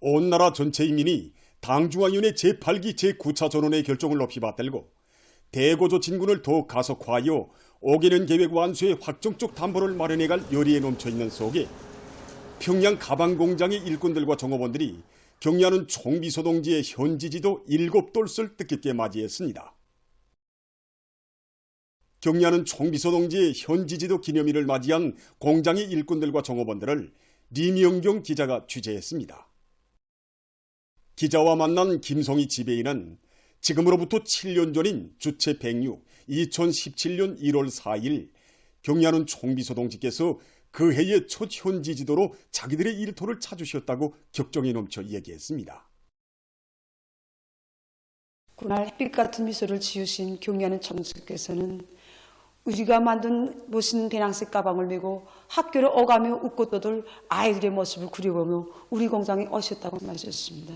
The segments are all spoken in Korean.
온 나라 전체 인민이 당중앙위원회 제8기 제9차 전원의 결정을 높이 받들고 대고조 진군을 더욱 가속화하여 5개년 계획 완수에 확정적 담보를 마련해갈 열의에 넘쳐있는 속에 평양 가방공장의 일꾼들과 종업원들이 경야는 총비서동지의 현지지도 7돌을 뜻깊게 맞이했습니다. 경야는 총비서동지의 현지지도 기념일을 맞이한 공장의 일꾼들과 종업원들을 리명경 기자가 취재했습니다. 기자와 만난 김송희 지배인은 지금으로부터 7년 전인 주체 106, 2017년 1월 4일 경야는 총비서동지께서 그 해의 첫 현지지도로 자기들의 일터를 찾으셨다고 격정이 넘쳐 얘기했습니다. 그날 햇빛 같은 미소를 지으신 경야는 총비서께서는 우리가 만든 멋진 배낭색 가방을 메고 학교를 오가며 웃고 떠들 아이들의 모습을 그려보며 우리 공장에 오셨다고 말하셨습니다.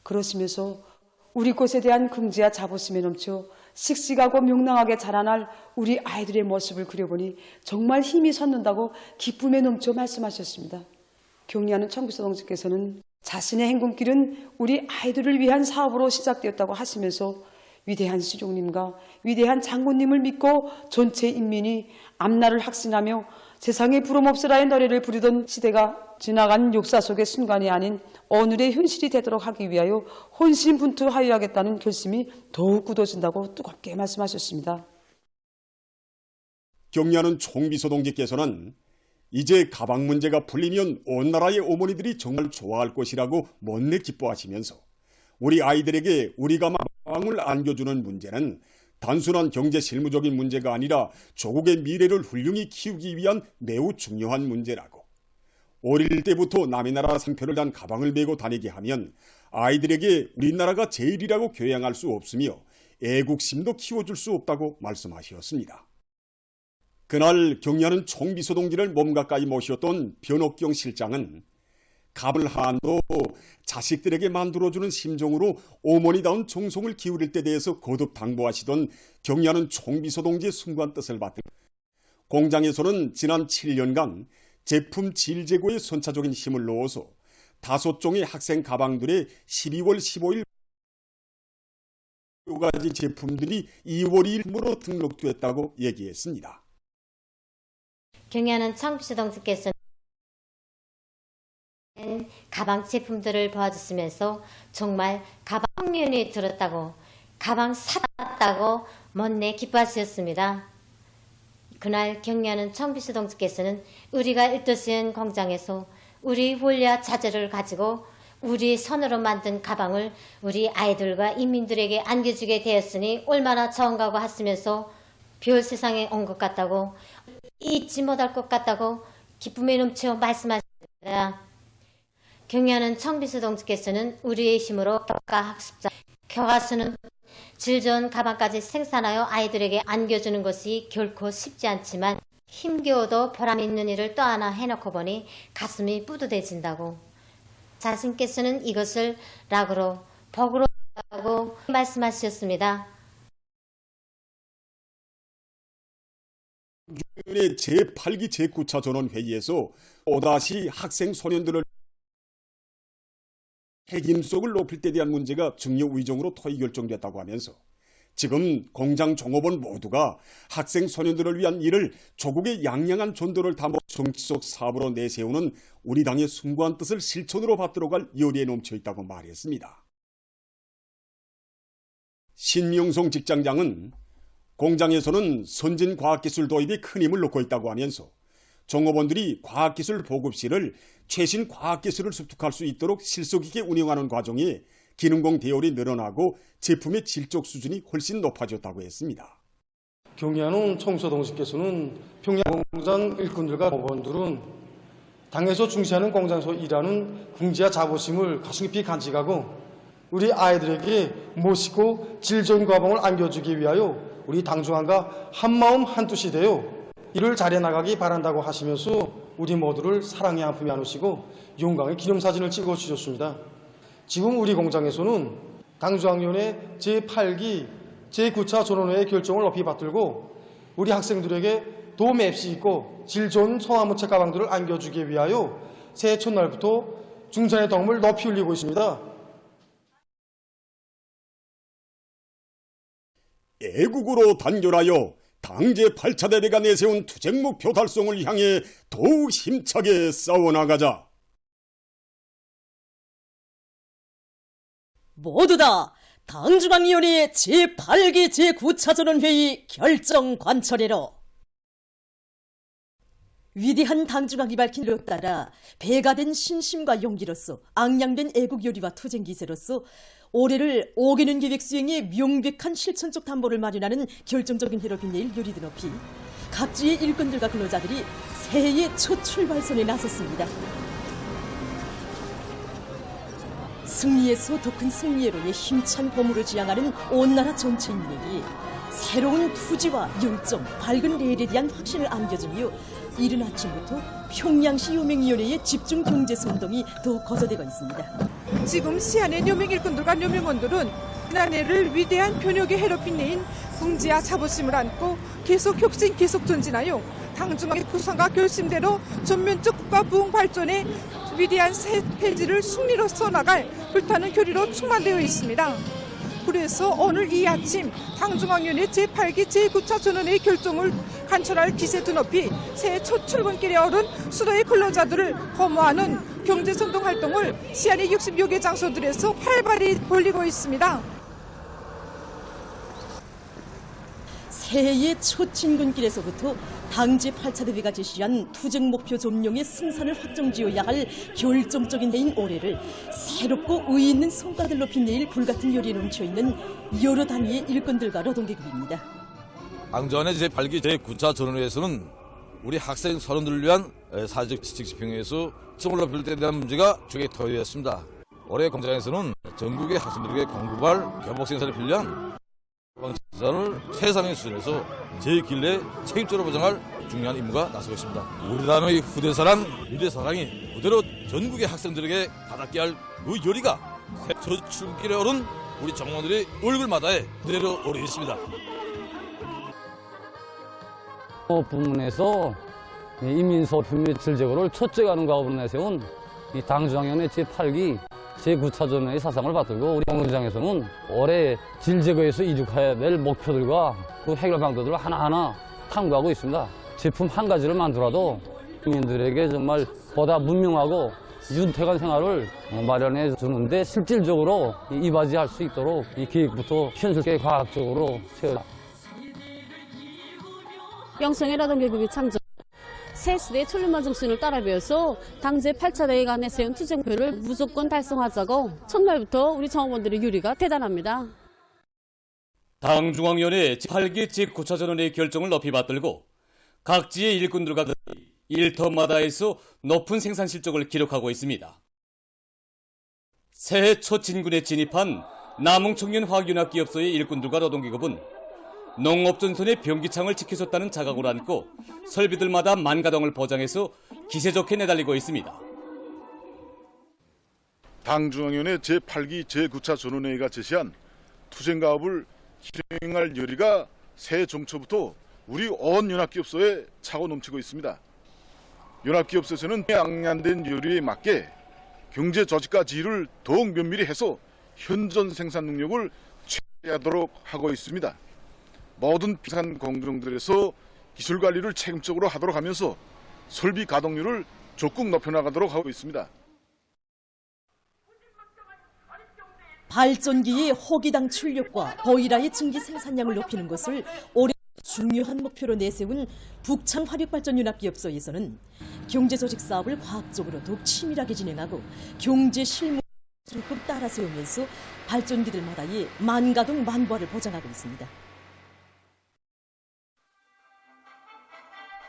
그러시면서 우리 곳에 대한 긍지와 자부심에 넘쳐 씩씩하고 명랑하게 자라날 우리 아이들의 모습을 그려보니 정말 힘이 솟는다고 기쁨에 넘쳐 말씀하셨습니다. 경리하는 총비서동지께서는 자신의 행군길은 우리 아이들을 위한 사업으로 시작되었다고 하시면서 위대한 시종님과 위대한 장군님을 믿고 전체 인민이 앞날을 확신하며 세상에 부름없으라의 노래를 부르던 시대가 지나간 역사 속의 순간이 아닌 오늘의 현실이 되도록 하기 위하여 혼신분투하여야겠다는 결심이 더욱 굳어진다고 뜨겁게 말씀하셨습니다. 경야는 총비서동지께서는 이제 가방 문제가 풀리면 온 나라의 어머니들이 정말 좋아할 것이라고 못내 기뻐하시면서 우리 아이들에게 우리 가방을 안겨주는 문제는 단순한 경제 실무적인 문제가 아니라 조국의 미래를 훌륭히 키우기 위한 매우 중요한 문제라고, 어릴 때부터 남의 나라 상표를 단 가방을 메고 다니게 하면 아이들에게 우리나라가 제일이라고 교양할 수 없으며 애국심도 키워줄 수 없다고 말씀하셨습니다. 그날 경야는 총비서동지를 몸 가까이 모셨던 변옥경 실장은 갑을 한도 자식들에게 만들어주는 심정으로 어머니다운 정성을 기울일 때 대해서 거듭 당부하시던 경야는 총비서동지의 순간 뜻을 받들고 공장에서는 지난 7년간 제품 질 제고에 선차적인 힘을 넣어서 5종의 학생 가방들의 12월 15일 여러 가지 제품들이 2월 2일부로 등록됐다고 얘기했습니다. 경야는 총비서동지께서는 가방 제품들을 보여주시면서 정말 가방 면이 들었다고, 가방 샀다고 못내 기뻐하셨습니다. 그날 경야는 총비서동지께서는 우리가 일도시은 공장에서 우리 원리와 자재를 가지고 우리 손으로 만든 가방을 우리 아이들과 인민들에게 안겨주게 되었으니 얼마나 좋은가고 하시면서 별 세상에 온 것 같다고, 잊지 못할 것 같다고 기쁨에 넘쳐 말씀하셨습니다. 경야는 총비서동지께서는 우리의 힘으로 교과학습자, 교과서는 질 좋은 가방까지 생산하여 아이들에게 안겨주는 것이 결코 쉽지 않지만 힘겨워도 보람 있는 일을 또 하나 해놓고 보니 가슴이 뿌듯해진다고, 자신께서는 이것을 락으로 복으로 하고 말씀하셨습니다. 제8기 제9차 전원회의에서 또다시 학생 소년들을 책임성을 높일 때 대한 문제가 중요 의정으로 토의 결정됐다고 하면서 지금 공장 종업원 모두가 학생 소년들을 위한 일을 조국의 양양한 전도를 담아 정치적 사업으로 내세우는 우리 당의 숭고한 뜻을 실천으로 받들어갈 열의에 넘쳐있다고 말했습니다. 신명성 직장장은 공장에서는 선진 과학기술 도입에 큰 힘을 놓고 있다고 하면서 종업원들이 과학기술 보급실을 최신 과학기술을 습득할 수 있도록 실속 있게 운영하는 과정에 기능공 대열이 늘어나고 제품의 질적 수준이 훨씬 높아졌다고 했습니다. 경야는 총비서동지께서는 평양 공장 일꾼들과 공무원들은 당에서 중시하는 공장에서 일하는 긍지와 자부심을 가슴 깊이 간직하고 우리 아이들에게 멋있고 질 좋은 가방을 안겨주기 위하여 우리 당중앙과 한마음 한뜻이 되어 이를 잘해나가기 바란다고 하시면서 우리 모두를 사랑의 한 품에 안으시고 영광의 기념사진을 찍어주셨습니다. 지금 우리 공장에서는 당중앙위원회 제8기 제9차 전원회의 결정을 높이 받들고 우리 학생들에게 더 맵시 있고 질 좋은 소나무채 가방들을 안겨주기 위하여 새해 첫날부터 중산의 도움을 높이 올리고 있습니다. 애국으로 단결하여 당제 8차 대대가 내세운 투쟁 목표 달성을 향해 더욱 힘차게 싸워나가자. 모두 다 당중앙위원회 제8기 제9차전원회의 결정 관철회로 위대한 당중앙이 밝힌 를 따라 배가 된 신심과 용기로서 앙양된 애국요리와 투쟁기세로서 올해를 오개는 계획 수행에 명백한 실천적 담보를 마련하는 결정적인 해로 빛내일 요리드 높이 각지의 일꾼들과 근로자들이 새해의 첫 출발선에 나섰습니다. 승리에서 더 큰 승리로의 힘찬 보물을 지향하는 온 나라 전체 인력이 새로운 투지와 열정, 밝은 내일에 대한 확신을 안겨주며 이른 아침부터 평양시 요맹위원회의 집중 경제선동이 더 거저되고 있습니다. 지금 시안의 요맹 일꾼들과 요맹원들은 지난해를 위대한 변혁의 해로 빛내인 궁지와 자부심을 안고 계속 혁신, 계속 전진하여 당중앙의 구상과 결심대로 전면적 국가 부흥 발전에 위대한 새 페이지를 승리로써 나갈 불타는 교리로 충만되어 있습니다. 그래서 오늘 이 아침 당중앙위원회 제8기 제9차 전원회의 결정을 관철할 기세 드높이 새해 첫 출근길에 오른 수도의 근로자들을 거모하는 경제선동 활동을 시안의 60여 개 장소들에서 활발히 벌이고 있습니다. 새해의 첫 진군길에서부터 당제 8차 대회가 제시한 투쟁 목표 점령의 승산을 확정지어야 할 결정적인 해인 올해를 새롭고 의의 있는 성과들로 빛내일 불같은 열의에 넘쳐있는 여러 단위의 일꾼들과 노동계급입니다. 당주안의 제8기 제9차 전원회에서는 우리 학생 선원들을 위한 사회적 지식 집행에서 성을 높일 때 대한 문제가 주요 토의되었습니다. 올해 공장에서는 전국의 학생들에게 공급할 교복 생산에 필요한 생산을 최상의 수준에서 제1내 책임적으로 보장할 중요한 임무가 나서고 있습니다. 우리 단의 후대사란 유대사랑이 그대로 전국의 학생들에게 받았게 할 그 열의가 첫 출근길에 오른 우리 정원들의 얼굴마다에 그대로 오래 있습니다. 부문에서 인민소표 및 질적어를 첫째가는 과업으로 내세운 이 당중앙위원회 제8기 제9차전의 사상을 받들고 우리 공장에서는 올해 질제거에서 이룩해야 될 목표들과 그 해결 방도들을 하나하나 탐구하고 있습니다. 제품 한 가지를 만들어도 국민들에게 정말 보다 문명하고 윤택한 생활을 마련해 주는데 실질적으로 이바지할 수 있도록 이 기획부터 현실계 과학적으로 세워. 영성의 노동계급이 창조. 새 시대의 천륜만 정신을 따라 배워서 당제 8차 대회가 내세운 투쟁표를 무조건 달성하자고 첫날부터 우리 정원들의 유리가 대단합니다. 당중앙위원회 제8기 제9차 전원회의 결정을 높이 받들고 각지의 일꾼들과 일터마다에서 높은 생산 실적을 기록하고 있습니다. 새해 첫 진군에 진입한 남흥청년화학연합기업소의 일꾼들과 노동기업은 농업전선의 변기창을 지켜줬다는 자각을 안고 설비들마다 만가동을 보장해서 기세 좋게 내달리고 있습니다. 당중앙위원회 제8기 제9차 전원회의가 제시한 투쟁가업을 실행할 열의가 새해 정초부터 우리 온 연합기업소에 차고 넘치고 있습니다. 연합기업소에서는 양년된 열의에 맞게 경제 조직과 지휘를 더욱 면밀히 해서 현존 생산 능력을 최대하도록 하고 있습니다. 모든 비상 공정들에서 기술 관리를 책임적으로 하도록 하면서 설비 가동률을 적극 높여나가도록 하고 있습니다. 발전기의 호기당 출력과 보일러의 증기 생산량을 높이는 것을 올해 중요한 목표로 내세운 북창화력발전연합기업소에서는 경제조직 사업을 과학적으로 더욱 치밀하게 진행하고 경제 실무 적극 따라 세우면서 발전기들마다의 만가동 만부화를 보장하고 있습니다.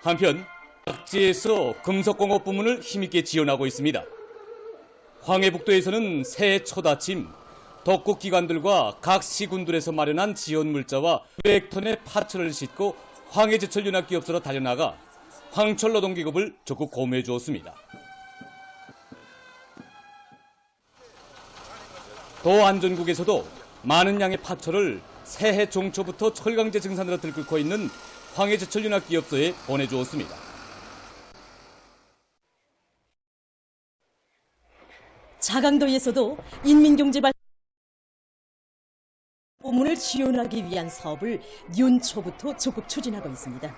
한편 각지에서 금속공업 부문을 힘있게 지원하고 있습니다. 황해북도에서는 새해 첫 아침 덕국기관들과 각 시군들에서 마련한 지원 물자와 100톤의 파철을 싣고 황해제철연합기업소로 달려나가 황철 노동기급을 적극 고무해 주었습니다. 도 안전국에서도 많은 양의 파철을 새해 종초부터 철강제 증산으로 들끓고 있는 황해제철연합기업소에 보내주었습니다. 자강도에서도 인민경제발 부문을 지원하기 위한 사업을 연초부터 적극 추진하고 있습니다.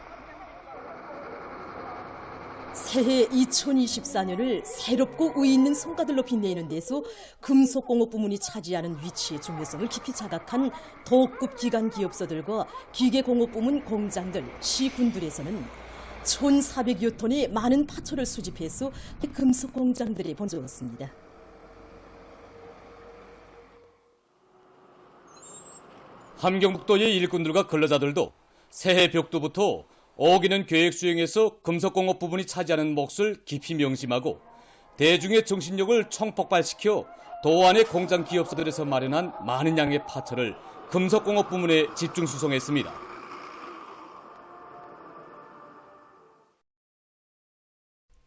새해 2024년을 새롭고 의의 있는 성과들로 빛내는 데서 금속공업 부문이 차지하는 위치의 중요성을 깊이 자각한 도급 기관 기업소들과 기계공업 부문 공장들, 시군들에서는 1,400여 톤의 많은 파초를 수집해서 금속 공장들에 보내주었습니다. 함경북도의 일꾼들과 근로자들도 새해 벽두부터 어기는 계획 수행에서 금속공업 부분이 차지하는 몫을 깊이 명심하고 대중의 정신력을 총폭발시켜 도안의 공장 기업소들에서 마련한 많은 양의 파처를 금속공업 부문에 집중 수송했습니다.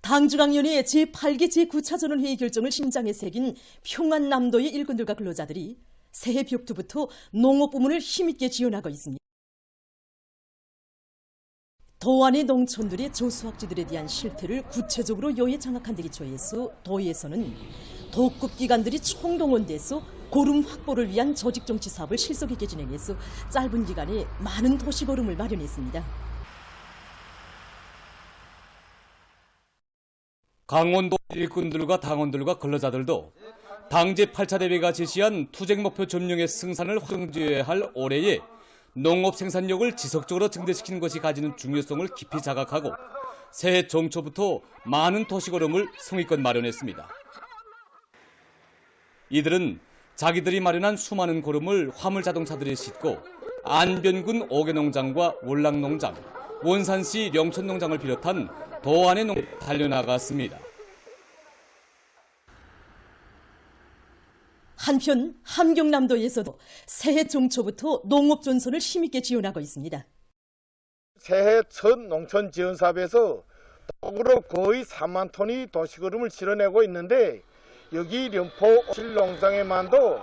당중앙위원회 제8기 제9차 전원회의 결정을 심장에 새긴 평안남도의 일꾼들과 근로자들이 새해 벽두부터 농업부문을 힘있게 지원하고 있습니다. 도안의 농촌들의 조수학지들에 대한 실태를 구체적으로 요에 장악한 데 기초해서 도에서는 도급 기관들이 총동원돼서 고름 확보를 위한 조직정치 사업을 실속 있게 진행해서 짧은 기간에 많은 도시고름을 마련했습니다. 강원도 일꾼들과 당원들과 근로자들도 당 제8차 대회가 제시한 투쟁 목표 점령의 승산을 확정지어야 할 올해에 농업 생산력을 지속적으로 증대시키는 것이 가지는 중요성을 깊이 자각하고 새해 정초부터 많은 도시고름을 성의껏 마련했습니다. 이들은 자기들이 마련한 수많은 고름을 화물자동차들에 싣고 안변군 오개농장과 월락농장, 원산시 영천농장을 비롯한 도안의 농장에 달려나갔습니다. 한편 함경남도에서도 새해 정초부터 농업전선을 힘있게 지원하고 있습니다. 새해 첫 농촌 지원 사업에서 독으로 거의 4만 톤의 도시거름을 실어내고 있는데 여기 련포 실농장에만도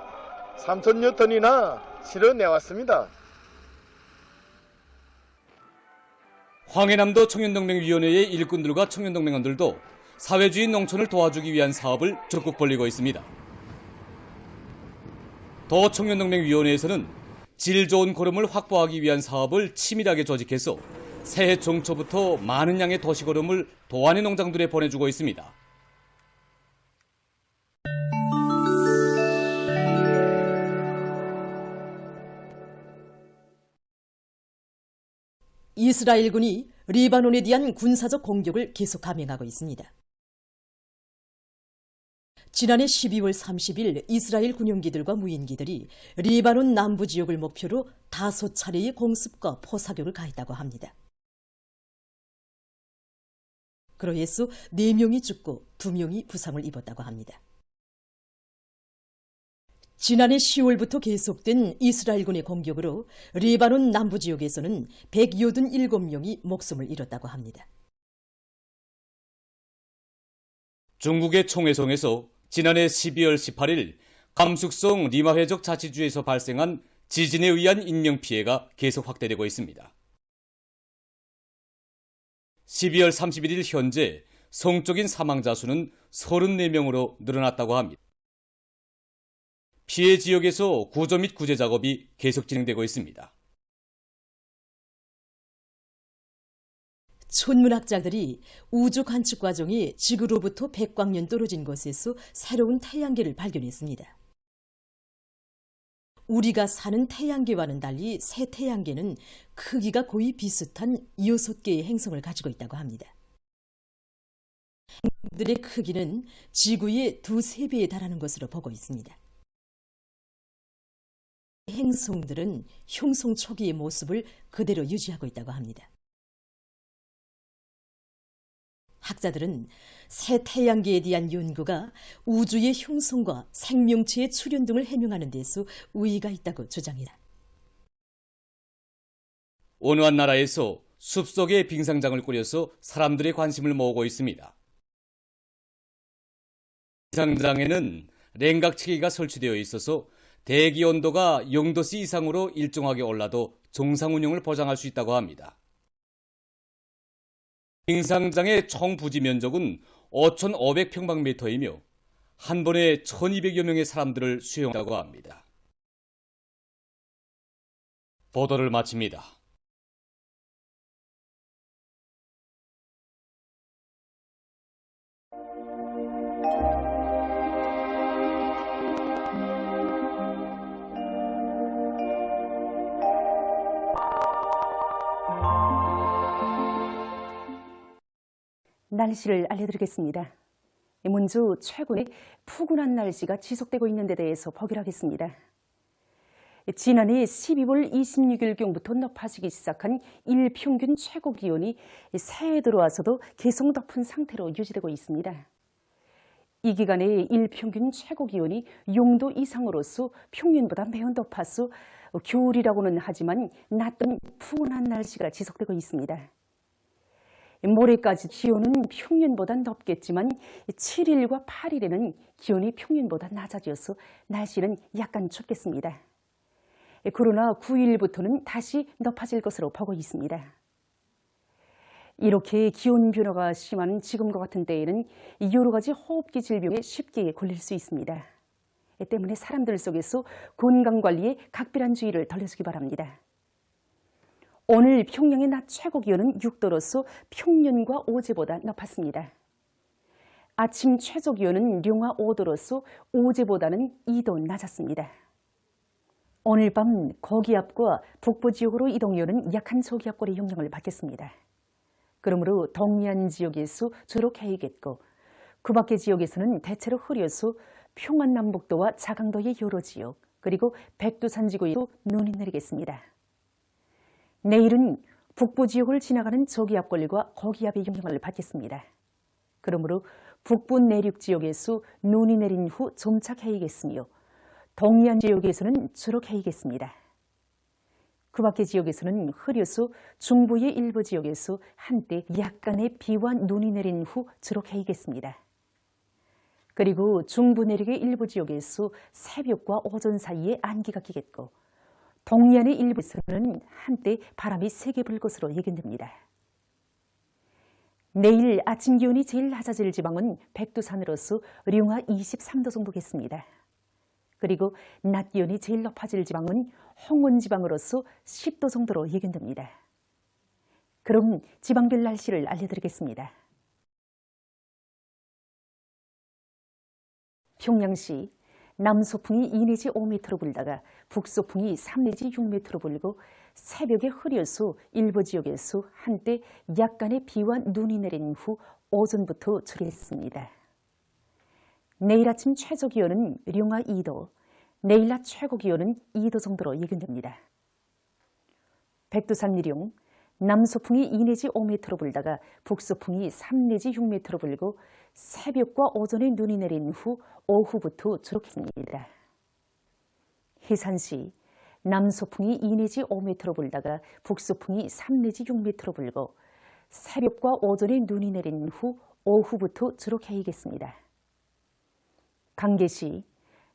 3천여 톤이나 실어내왔습니다. 황해남도 청년동맹위원회의 일꾼들과 청년동맹원들도 사회주의 농촌을 도와주기 위한 사업을 적극 벌이고 있습니다. 도청년동맹위원회에서는 질 좋은 고름을 확보하기 위한 사업을 치밀하게 조직해서 새해 정초부터 많은 양의 도시고름을 도안의 농장들에 보내주고 있습니다. 이스라엘군이 리바논에 대한 군사적 공격을 계속 감행하고 있습니다. 지난해 12월 30일 이스라엘 군용기들과 무인기들이 리바논 남부 지역을 목표로 5차례의 공습과 포사격을 가했다고 합니다. 그로해서 4명이 죽고 2명이 부상을 입었다고 합니다. 지난해 10월부터 계속된 이스라엘군의 공격으로 리바논 남부 지역에서는 187명이 목숨을 잃었다고 합니다. 중국의 총회성에서 지난해 12월 18일 감숙성 리마회적 자치주에서 발생한 지진에 의한 인명피해가 계속 확대되고 있습니다. 12월 31일 현재 성적인 사망자 수는 34명으로 늘어났다고 합니다. 피해 지역에서 구조 및 구제 작업이 계속 진행되고 있습니다. 천문학자들이 우주 관측 과정이 지구로부터 100광년 떨어진 곳에서 새로운 태양계를 발견했습니다. 우리가 사는 태양계와는 달리 새 태양계는 크기가 거의 비슷한 6개의 행성을 가지고 있다고 합니다. 행성들의 크기는 지구의 2~3배에 달하는 것으로 보고 있습니다. 행성들은 형성 초기의 모습을 그대로 유지하고 있다고 합니다. 학자들은 새 태양계에 대한 연구가 우주의 형성과 생명체의 출현 등을 해명하는 데서 의의가 있다고 주장합니다. 어느 한 나라에서 숲속에 빙상장을 꾸려서 사람들의 관심을 모으고 있습니다. 빙상장에는 냉각체계가 설치되어 있어서 대기 온도가 0도씨 이상으로 일정하게 올라도 정상 운영을 보장할 수 있다고 합니다. 빙상장의 총 부지 면적은 5,500평방미터이며 한 번에 1200여 명의 사람들을 수용하고 합니다. 보도를 마칩니다. 날씨를 알려드리겠습니다. 먼저 최근에 푸근한 날씨가 지속되고 있는 데 대해서 보기로 하겠습니다. 지난해 12월 26일경부터 높아지기 시작한 일평균 최고기온이 새해 들어와서도 계속 높은 상태로 유지되고 있습니다. 이 기간에 일평균 최고기온이 0도 이상으로서 평년보다 매우 높아서 겨울이라고는 하지만 낮던 푸근한 날씨가 지속되고 있습니다. 모레까지 기온은 평년보다 높겠지만 7일과 8일에는 기온이 평년보다 낮아져서 날씨는 약간 춥겠습니다. 그러나 9일부터는 다시 높아질 것으로 보고 있습니다. 이렇게 기온 변화가 심한 지금과 같은 때에는 여러 가지 호흡기 질병에 쉽게 걸릴 수 있습니다. 때문에 사람들 속에서 건강관리에 각별한 주의를 돌려주기 바랍니다. 오늘 평양의 낮 최고 기온은 6도로서 평년과 어제보다 높았습니다. 아침 최저 기온은 령화 5도로서 어제보다는 2도 낮았습니다. 오늘 밤 고기압과 북부 지역으로 이동하는 약한 저기압골의 영향을 받겠습니다. 그러므로 동해안 지역에서 주로 개이겠고 그 밖의 지역에서는 대체로 흐려서 평안남북도와 자강도의 여러 지역 그리고 백두산 지구에도 눈이 내리겠습니다. 내일은 북부 지역을 지나가는 저기압골과 고기압의 영향을 받겠습니다. 그러므로 북부 내륙 지역에서 눈이 내린 후 점차 개이겠으며 동해안 지역에서는 주로 개이겠습니다. 그 밖의 지역에서는 흐려서 중부의 일부 지역에서 한때 약간의 비와 눈이 내린 후 주로 개이겠습니다. 그리고 중부 내륙의 일부 지역에서 새벽과 오전 사이에 안개가 끼겠고 동해안의 일부에서는 한때 바람이 세게 불 것으로 예견됩니다. 내일 아침 기온이 제일 낮아질 지방은 백두산으로서 령화 23도 정도겠습니다. 그리고 낮 기온이 제일 높아질 지방은 홍원 지방으로서 10도 정도로 예견됩니다. 그럼 지방별 날씨를 알려드리겠습니다. 평양시 남소풍이 2 내지 5m로 불다가 북소풍이 3 내지 6m로 불고 새벽에 흐려서 일부 지역에서 한때 약간의 비와 눈이 내린 후 오전부터 줄겠습니다. 내일 아침 최저 기온은 령화 2도, 내일 낮 최고 기온은 2도 정도로 예견됩니다. 백두산 내륙, 남소풍이 2 내지 5m로 불다가 북소풍이 3 내지 6m로 불고 새벽과 오전에 눈이 내린 후 오후부터 주룩했습니다. 해산시, 남소풍이 2 내지 5m로 불다가 북소풍이 3 내지 6m로 불고 새벽과 오전에 눈이 내린 후 오후부터 주룩해이겠습니다. 강계시,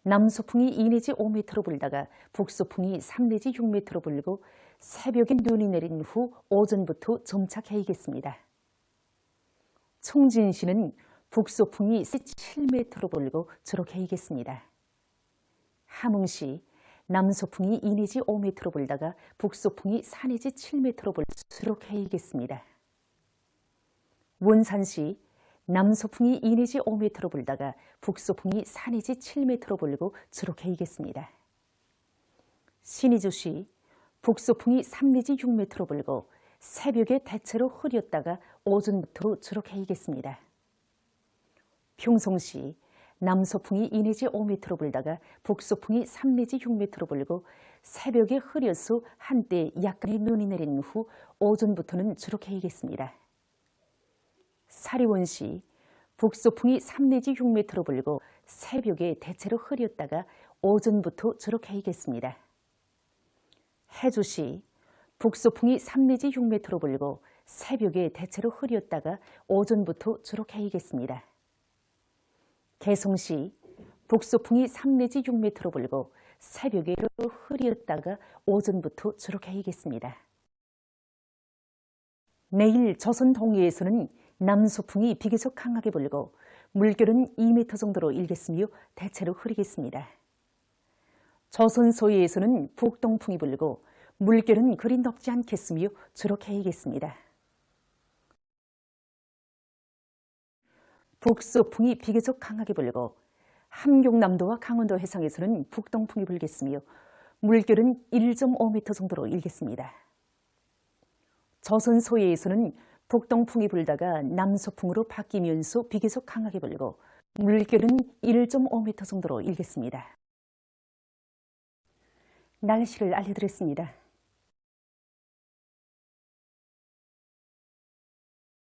남소풍이 2 내지 5m로 불다가 북소풍이 3 내지 6m로 불고 새벽에 눈이 내린 후 오전부터 점차 개이겠습니다. 총진시는 북소풍이 7m로 불고 주로 개이겠습니다. 함흥시, 남소풍이 2 내지 5m로 불다가 북소풍이 4 내지 7m로 불 주로 개이겠습니다. 원산시, 남소풍이 2 내지 5m로 불다가 북소풍이 4 내지 7m로 불고 주로 개이겠습니다. 신의주시, 북소풍이 3 내지 6m로 불고 새벽에 대체로 흐렸다가 오전부터 주로 개이겠습니다. 평송시, 남소풍이 2 내지 5m로 불다가 북소풍이 3 내지 6m로 불고 새벽에 흐려서 한때 약간의 눈이 내린 후 오전부터는 주로 개이겠습니다. 사리원시, 북소풍이 3 내지 6m로 불고 새벽에 대체로 흐렸다가 오전부터 주로 개이겠습니다. 해주시, 북소풍이 3 내지 6m로 불고 새벽에 대체로 흐렸다가 오전부터 주로 개이겠습니다. 개성시, 북소풍이 3 내지 6m로 불고 새벽에 흐렸다가 오전부터 주로 개이겠습니다. 내일 조선 동해에서는 남소풍이 비교적 강하게 불고 물결은 2m 정도로 일겠으며 대체로 흐리겠습니다. 조선 소해에서는 북동풍이 불고 물결은 그리 높지 않겠으며 주로 개이겠습니다. 북서풍이 비교적 강하게 불고 함경남도와 강원도 해상에서는 북동풍이 불겠으며 물결은 1.5m 정도로 일겠습니다. 조선 소해에서는 북동풍이 불다가 남서풍으로 바뀌면서 비교적 강하게 불고 물결은 1.5m 정도로 일겠습니다. 날씨를 알려드렸습니다.